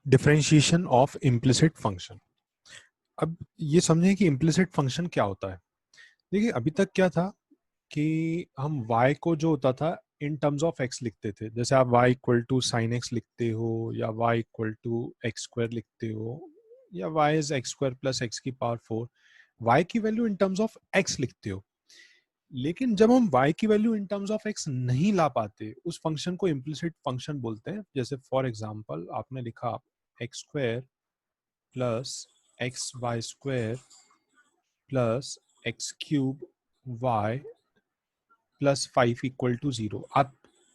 Differentiation of implicit function. अब ये समझें कि इम्प्लिसिट फंक्शन क्या होता है। देखिए अभी तक क्या था कि हम y को जो होता था इन टर्म्स ऑफ x लिखते थे, जैसे आप y equal to sine x लिखते हो या y equal to x square लिखते हो या y is x square plus x की पावर 4, y की value in terms of x लिखते हो। लेकिन जब हम y की value in terms of x नहीं ला पाते उस फंक्शन को इम्प्लिसिट फंक्शन बोलते हैं। जैसे फॉर एग्जांपल आपने लिखा x square plus x y square plus x cube y plus 5 equal to 0।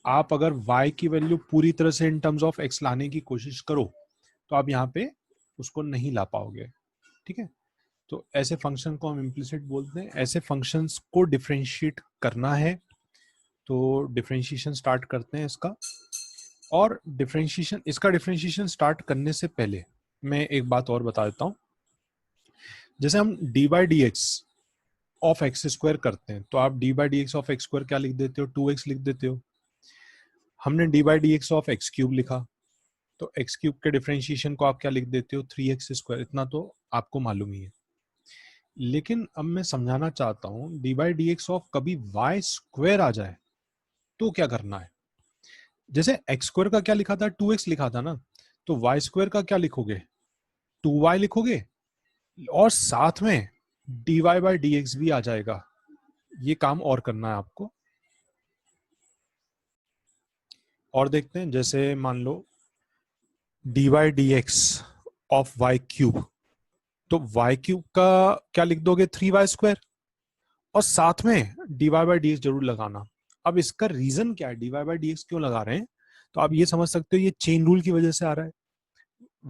आप अगर y की वैल्यू पूरी तरह से इन टर्म्स ऑफ x लाने की कोशिश करो तो आप यहाँ पे उसको नहीं ला पाओगे। ठीक है, तो ऐसे फंक्शन को हम इम्प्लिसिट बोलते हैं। ऐसे फंक्शंस को डिफरेंशिएट करना है तो डिफरेंशिएशन स्टार्ट करते हैं इसका। और डिफरेंशिएशन स्टार्ट करने से पहले मैं एक बात और बता देता हूँ। जैसे हम D by d x of x square करते हैं तो आप D by d x of x square क्या लिख देते हो, 2x लिख देते हो। हमने D by d x of x cube लिखा तो एक्स क्यूब के डिफरेंशिएशन को आप क्या लिख देते हो, 3x स्क्वायर। इतना तो आपको मालूम ही है। लेकिन अब मैं समझाना चाहता हूँ D by d x of कभी वाई स्क्वायर आ जाए तो क्या करना है। जैसे एक्स स्क्वायर का क्या लिखा था, 2x लिखा था ना, तो वाई स्क्वायर का क्या लिखोगे, 2y लिखोगे और साथ में dy बाई डी एक्स भी आ जाएगा। ये काम और करना है आपको। और देखते हैं, जैसे मान लो d by d x of y cube, तो वाई क्यूब का क्या लिख दोगे, 3y स्क्वायर और साथ में डी बाई डी एक्स जरूर लगाना। अब इसका रीजन क्या है, डी बाई डी एक्स क्यों लगा रहे हैं, तो आप ये समझ सकते हो ये चेन रूल की वजह से आ रहा है।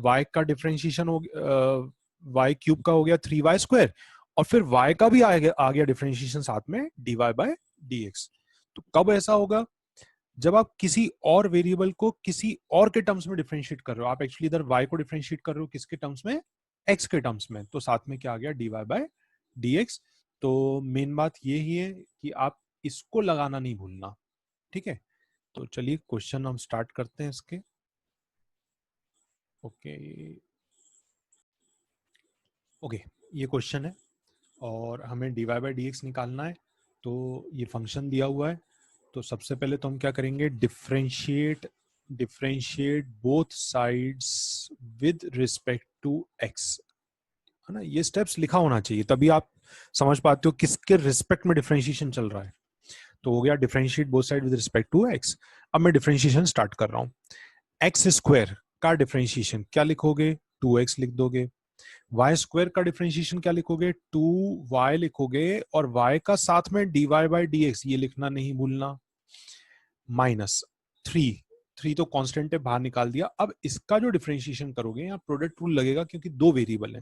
y का डिफरेंशिएशन हो गया, वाई क्यूब का हो गया 3y स्क्वायर और फिर y का भी आ गया डिफरेंशिएशन साथ में dy बाई डी एक्स। तो कब ऐसा होगा, जब आप किसी और वेरिएबल को किसी और के टर्म्स में डिफरेंशिएट कर रहे हो। आप एक्चुअली इधर y को डिफरेंशिएट कर रहे हो किसके टर्म्स में, x के टर्म्स में, तो साथ में क्या आ गया, dy बाई डी एक्स। तो मेन बात ये ही है कि आप इसको लगाना नहीं भूलना। ठीक है, तो चलिए क्वेश्चन हम स्टार्ट करते हैं इसके। ओके, ये क्वेश्चन है और हमें dy बाई डी एक्स निकालना है। तो ये फंक्शन दिया हुआ है, तो सबसे पहले तो हम क्या करेंगे, differentiate both sides with respect to x, है ना। ये स्टेप्स लिखा होना चाहिए तभी आप समझ पाते हो किसके रिस्पेक्ट में डिफरेंशिएशन चल रहा है। तो हो गया differentiate both side with respect to x। अब मैं डिफरेंशिएशन स्टार्ट कर रहा हूँ। एक्स स्क्वायर का डिफरेंशिएशन क्या लिखोगे, 2x लिख दोगे। वाई स्क्वायर का डिफरेंशिएशन क्या लिखोगे, 2y लिखोगे और y का साथ में dy बाई डी एक्स, ये लिखना नहीं भूलना। माइनस 3 तो कांस्टेंट है, बाहर निकाल दिया। अब इसका जो डिफरेंशिएशन करोगे यहाँ प्रोडक्ट रूल लगेगा क्योंकि दो वेरिएबल है।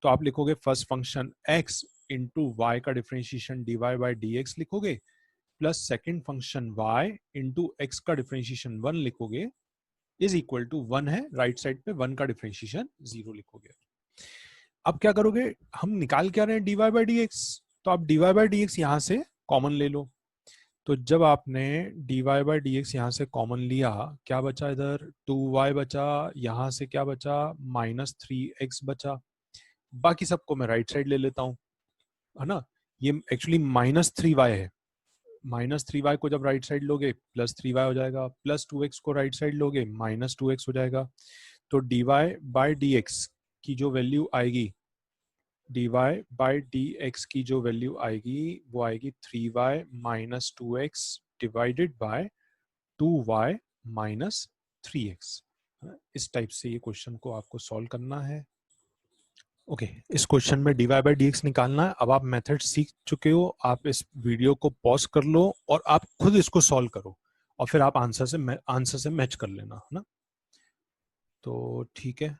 तो आप लिखोगे first function x into y का differentiation dy by d x लिखोगे plus second function y into x का डिफरेंशिएशन 1 लिखोगे इज इक्वल टू 1 है, राइट साइड पे 1 का डिफरेंशिएशन 0 लिखोगे। अब क्या करोगे, हम निकाल क्या रहे हैं, dy बाई डी एक्स, तो आप dy बाई डी एक्स यहां से कॉमन ले लो। तो जब आपने dy बाई डी एक्स यहां से कॉमन लिया, क्या बचा इधर, 2y बचा, यहां से क्या बचा, -3x बचा। बाकी सबको मैं राइट साइड ले लेता हूं, है ना। ये एक्चुअली -3y है, -3y को जब राइट साइड लोगे +3y हो जाएगा, +2x को राइट साइड लोगे -2x हो जाएगा। तो dy बाई डी एक्स की जो वैल्यू आएगी, dy बाई डी एक्स की जो वैल्यू आएगी वो आएगी 3y minus 2x divided by 2y minus 3x। इस टाइप से ये क्वेश्चन को आपको सॉल्व करना है। ओके, इस क्वेश्चन में dy बाई डी एक्स निकालना है। अब आप मेथड सीख चुके हो, आप इस वीडियो को पॉज कर लो और आप खुद इसको सॉल्व करो और फिर आप आंसर से मैच कर लेना, है ना। तो ठीक है,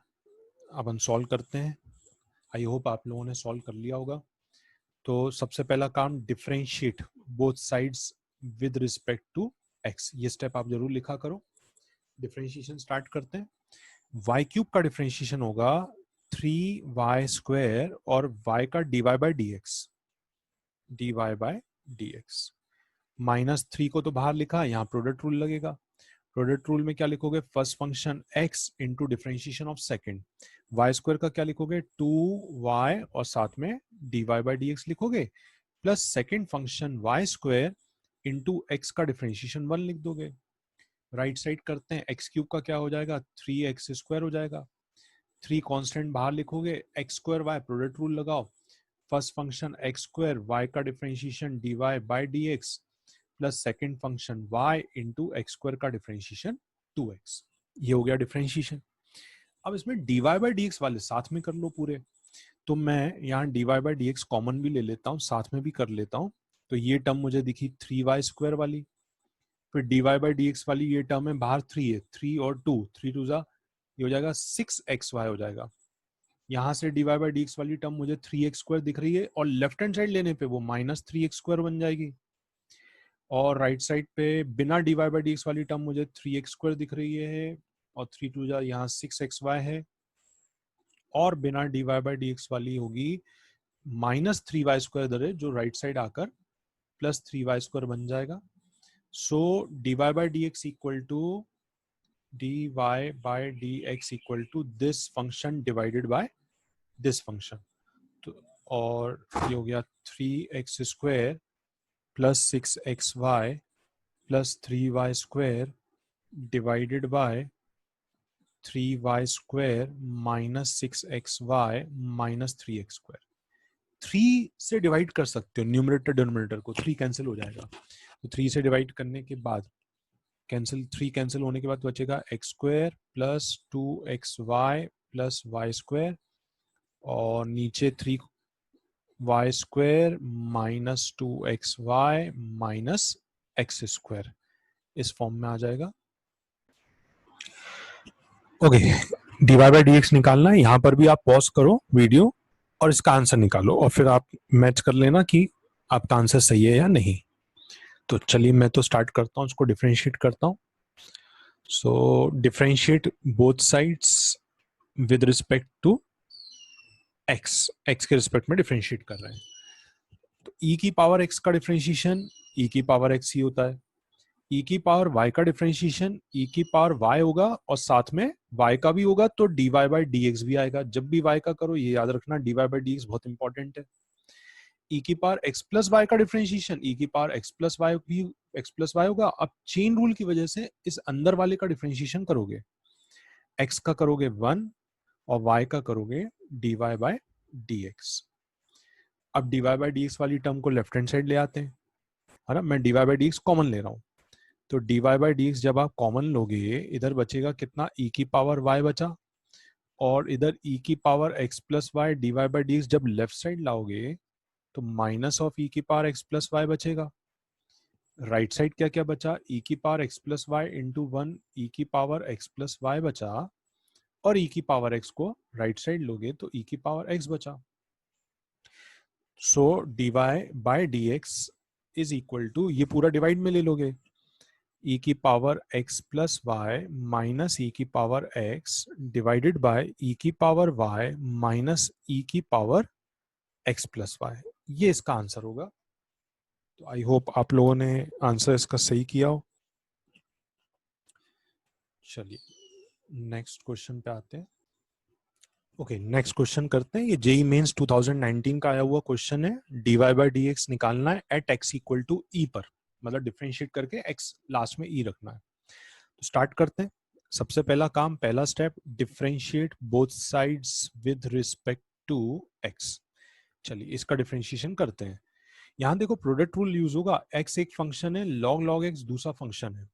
अब हम सॉल्व करते हैं। आई होप आप लोगों ने सॉल्व कर लिया होगा। तो सबसे पहला काम, differentiate both sides with respect to x, ये स्टेप आप जरूर लिखा करो। डिफरेंशिएशन स्टार्ट करते हैं। y क्यूब का डिफरेंशिएशन होगा 3y स्क्वायर और y का dy by d x, dy by d x. -3 को तो बाहर लिखा, यहाँ प्रोडक्ट रूल लगेगा। प्रोडक्ट रूल में क्या लिखोगे, first function x into differentiation of second, y square का क्या लिखोगे 2y और साथ में dy बाई डी एक्स लिखोगे, plus second function y square into x का डिफरेंशिएशन 1 लिख दोगे। राइट साइड करते हैं, एक्स क्यूब का क्या हो जाएगा 3x स्क्वायर हो जाएगा, 3 कांस्टेंट बाहर लिखोगे, x square y product rule लगाओ, first function x square y का differentiation dy by d x plus second function y into x square का डिफरेंशिएशन 2x। ये हो गया डिफरेंशिएशन। अब इसमें dy बाई डी एक्स वाले साथ में कर लो पूरे, तो मैं यहाँ dy by d x common भी ले लेता हूँ, साथ में भी कर लेता हूँ। तो ये टर्म मुझे दिखी 3y स्क्वायर वाली, फिर dy बाई डी एक्स वाली ये टर्म है बाहर 3 है, 3 और 2, 3 टू जा ये हो जाएगा 6xy हो जाएगा। यहाँ से dy बाई डी एक्स वाली टर्म मुझे 3x स्क्वायर दिख रही है और लेफ्ट हैंड साइड लेने पे वो माइनस 3x स्क्वायर बन जाएगी, और राइट साइड पे बिना dy बाई डी एक्स वाली टर्म मुझे 3x स्क्वायर दिख रही है और 3 टू जा यहाँ 6xy है, और बिना dy बाई डी एक्स वाली होगी माइनस 3y स्क्वायर इधर है जो राइट साइड आकर प्लस 3y स्क्वायर बन जाएगा। So dy by d x equal to dy by d x equal to this function divided by this function. तो और ये हो गया 3x square plus 6xy plus 3y square divided by 3y square minus 6xy minus 3x square. 3 से divide कर सकते हो numerator denominator को, 3 कैंसिल हो जाएगा, तो 3 से डिवाइड करने के बाद कैंसिल, 3 कैंसिल होने के बाद बचेगा x square plus 2xy plus y square और नीचे 3y square minus 2xy minus x square, इस फॉर्म में आ जाएगा। Okay, dy by d x निकालना है। यहाँ पर भी आप पॉज करो वीडियो और इसका आंसर निकालो और फिर आप मैच कर लेना कि आपका आंसर सही है या नहीं। तो चलिए मैं तो स्टार्ट करता हूँ, उसको डिफरेंशिएट करता हूँ। So differentiate both sides with respect to x, x के रिस्पेक्ट में डिफरेंशिएट कर रहे हैं। तो e की पावर x का डिफरेंशिएशन e की पावर x ही होता है, e की पावर y का डिफरेंशिएशन e की पावर y होगा और साथ में y का भी होगा, तो dy बाई डी एक्स भी आएगा। जब भी y का करो ये याद रखना dy बाई डी एक्स बहुत इंपॉर्टेंट है। e की पावर x प्लस y का डिफरेंशिएशन e की पावर x प्लस y भी x प्लस y होगा। अब चेन रूल की वजह से इस अंदर वाले का डिफरेंशिएशन करोगे, x का करोगे 1 और y का करोगे dy बाई डी एक्स। अब dy बाई डी एक्स वाली टर्म को लेफ्ट हैंड साइड ले आते हैं, है ना, मैं dy by d x common ले रहा हूँ, तो dy बाई डी एक्स जब आप कॉमन लोगे इधर बचेगा कितना e की पावर y बचा, और इधर e की power x plus y dy by d x जब लेफ्ट साइड लाओगे तो माइनस ऑफ e की पावर x प्लस वाई बचेगा। राइट साइड क्या क्या बचा, e की power x plus y into 1 e की पावर x प्लस वाई बचा, और e की पावर x को राइट साइड लोगे तो e की पावर x बचा। So dy by d x is equal to, ये पूरा डिवाइड में ले लोगे, e की power x plus y minus e की power x divided by e की पावर y माइनस e की पावर x प्लस वाई, ये इसका आंसर होगा। तो आई होप आप लोगों ने आंसर इसका सही किया हो। चलिए नेक्स्ट क्वेश्चन पे आते हैं। ओके, नेक्स्ट क्वेश्चन करते हैं। ये जेई मेंस 2019 का आया हुआ क्वेश्चन है, dy बाई डी एक्स निकालना है एट x इक्वल टू ई पर, मतलब डिफरेंशिएट करके x लास्ट में e रखना है। तो स्टार्ट करते हैं। सबसे पहला काम, पहला step, differentiate both sides with respect to x। चलिए इसका डिफरेंशिएशन करते हैं। यहाँ देखो प्रोडक्ट रूल यूज होगा, x एक फंक्शन है, log x दूसरा फंक्शन है,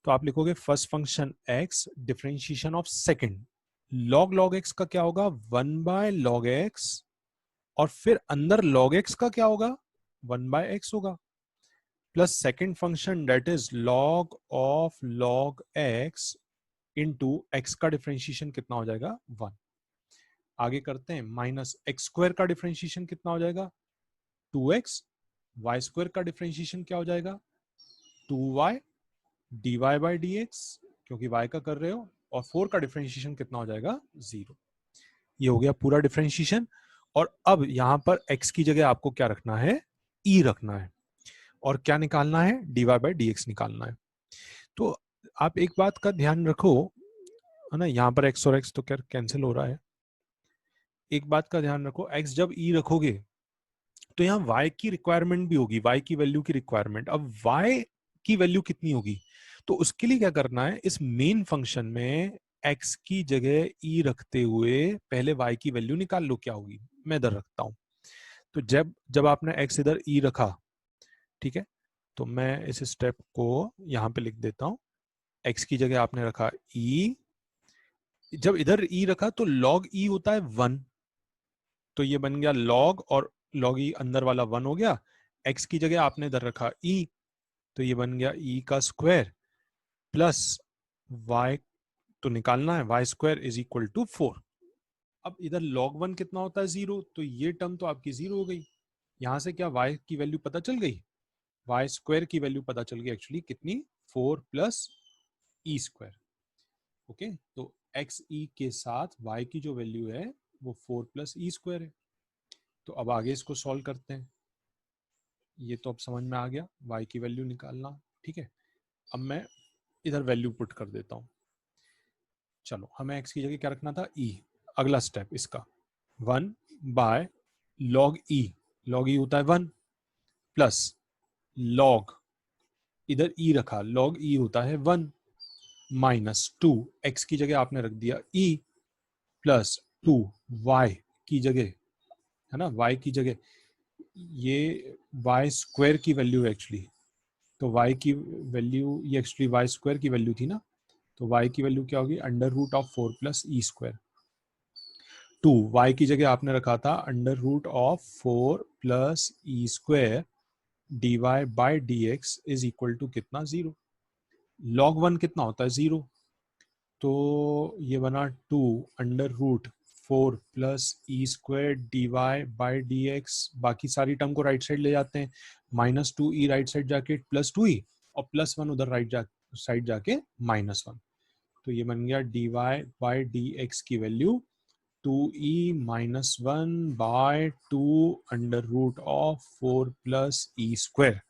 तो आप लिखोगे first function x differentiation of second, log x का क्या होगा 1 बाय log x, और फिर अंदर log x का क्या होगा 1 बाय x होगा, plus second function that is log of log x into x का डिफरेंशिएशन कितना हो जाएगा 1। आगे करते हैं, माइनस एक्स स्क्वायर का डिफरेंशिएशन कितना हो जाएगा 2x, y स्क्वायर का डिफरेंशिएशन क्या हो जाएगा 2y, dy by d x क्योंकि y का कर रहे हो, और 4 का डिफरेंशिएशन कितना हो जाएगा 0। ये हो गया पूरा डिफरेंशिएशन। और अब यहां पर x की जगह आपको क्या रखना है e रखना है, और क्या निकालना है dy बाई डी एक्स निकालना है। तो आप एक बात का ध्यान रखो, है ना, यहाँ पर x और x तो क्या कैंसिल हो रहा है। एक बात का ध्यान रखो, x जब e रखोगे तो यहाँ y की रिक्वायरमेंट भी होगी, y की वैल्यू की रिक्वायरमेंट। अब y की वैल्यू कितनी होगी, तो उसके लिए क्या करना है, इस मेन फंक्शन में x की जगह e रखते हुए पहले y की वैल्यू निकाल लो क्या होगी। मैं इधर रखता हूं, तो जब जब आपने x इधर e रखा, ठीक है, तो मैं इस स्टेप को यहां पे लिख देता हूं। x की जगह आपने रखा e, जब इधर e रखा तो log e होता है 1, तो ये बन गया log, और log e अंदर वाला 1 हो गया। x की जगह आपने इधर रखा e, तो ये बन गया e का स्क्वायर प्लस y, तो निकालना है y square is equal to 4। अब इधर log 1 कितना होता है 0, तो ये टर्म तो आपकी 0 हो गई। यहां से क्या y की वैल्यू पता चल गई, y स्क्वायर की वैल्यू पता चल गई एक्चुअली कितनी, 4 प्लस ई स्क्वायर। ओके, तो एक्स ई के साथ y की जो वैल्यू है वो 4 प्लस ई स्क्वायर है। तो अब आगे इसको सॉल्व करते हैं। ये तो अब समझ में आ गया, y की वैल्यू निकालना, ठीक है। अब मैं इधर वैल्यू पुट कर देता हूं। चलो, हमें x की जगह क्या रखना था, e। अगला स्टेप इसका 1 by log e, log e होता है 1 प्लस log, इधर e रखा, log e होता है 1 माइनस 2, x की जगह आपने रख दिया e प्लस 2 y की जगह, है ना, y की जगह ये y स्क्वायर की वैल्यू है एक्चुअली, तो y की वैल्यू ये एक्चुअली y स्क्वायर की वैल्यू थी ना, तो y की वैल्यू क्या होगी, under root of 4 plus e square. 2 y की जगह आपने रखा था under root of 4 plus e square d y by d x is equal to कितना, 0। log 1 कितना होता है 0, तो ये बना 2 under root 4 plus e square d y by d x. बाकी सारी टर्म को राइट साइड ले जाते हैं, माइनस 2 ई राइट साइड जाके प्लस 2 ई, और प्लस 1 उधर राइट साइड जाके माइनस 1। तो ये बन गया d y by d x की value 2e minus 1 by 2 under root of 4 plus e square.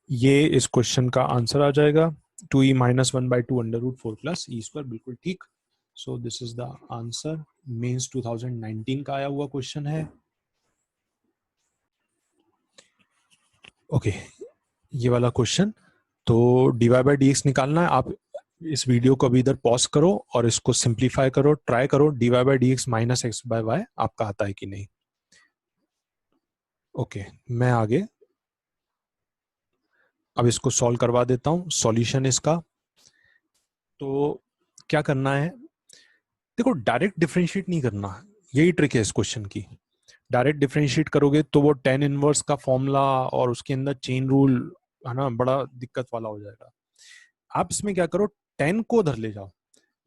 ये इस क्वेश्चन का आंसर आ जाएगा, 2e minus 1 by 2 under root 4 plus e square, बिल्कुल ठीक। So this is the answer, Mains 2019 का आया हुआ क्वेश्चन है। ओके, ये वाला क्वेश्चन, तो d y by d x निकालना है। आप इस वीडियो को अभी इधर पॉज करो और इसको सिंप्लीफाई करो, ट्राई करो d y by d x minus x by y आपका आता है कि नहीं। ओके, मैं आगे अब इसको सॉल्व करवा देता हूं। सॉल्यूशन इसका तो क्या करना है, देखो डायरेक्ट डिफरेंशिएट नहीं करना, यही ट्रिक है इस क्वेश्चन की। डायरेक्ट डिफरेंशिएट करोगे तो वो टेन इनवर्स का फॉर्मूला और उसके अंदर चेन रूल, है ना, बड़ा दिक्कत वाला हो जाएगा। आप इसमें क्या करो, टेन को उधर ले जाओ,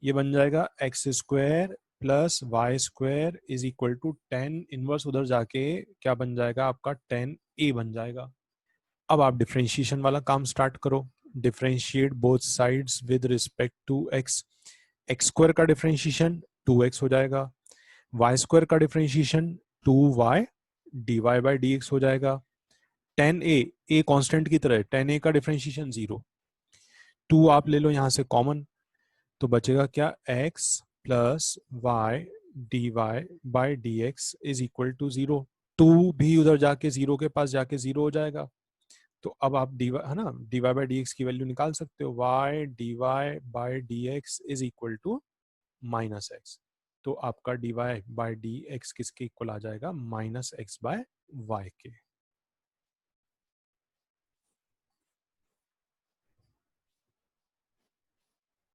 ये बन जाएगा x square plus y square is equal to tan inverse, उधर जाके क्या बन जाएगा आपका, टेन ए बन जाएगा। अब आप डिफरेंशिएशन वाला काम स्टार्ट करो, differentiate both sides with respect to x. X square का डिफरेंशिएशन 2x हो जाएगा, वाई स्क्वायर का differentiation 2y d y by d x हो जाएगा। टेन ए कॉन्स्टेंट की तरह, टेन ए का डिफरेंशिएशन 0, 2 आप ले लो यहाँ से कॉमन, तो बचेगा क्या, x plus y d y by d x is equal to 0। 2 भी उधर जाके 0 के पास जाके 0 हो जाएगा। तो अब आप डी वाई, है ना, d y by d x की वैल्यू निकाल सकते हो, y d y by d x is equal to minus x. तो आपका d y by d x किसके इक्वल आ जाएगा, माइनस एक्स बाय वाई के।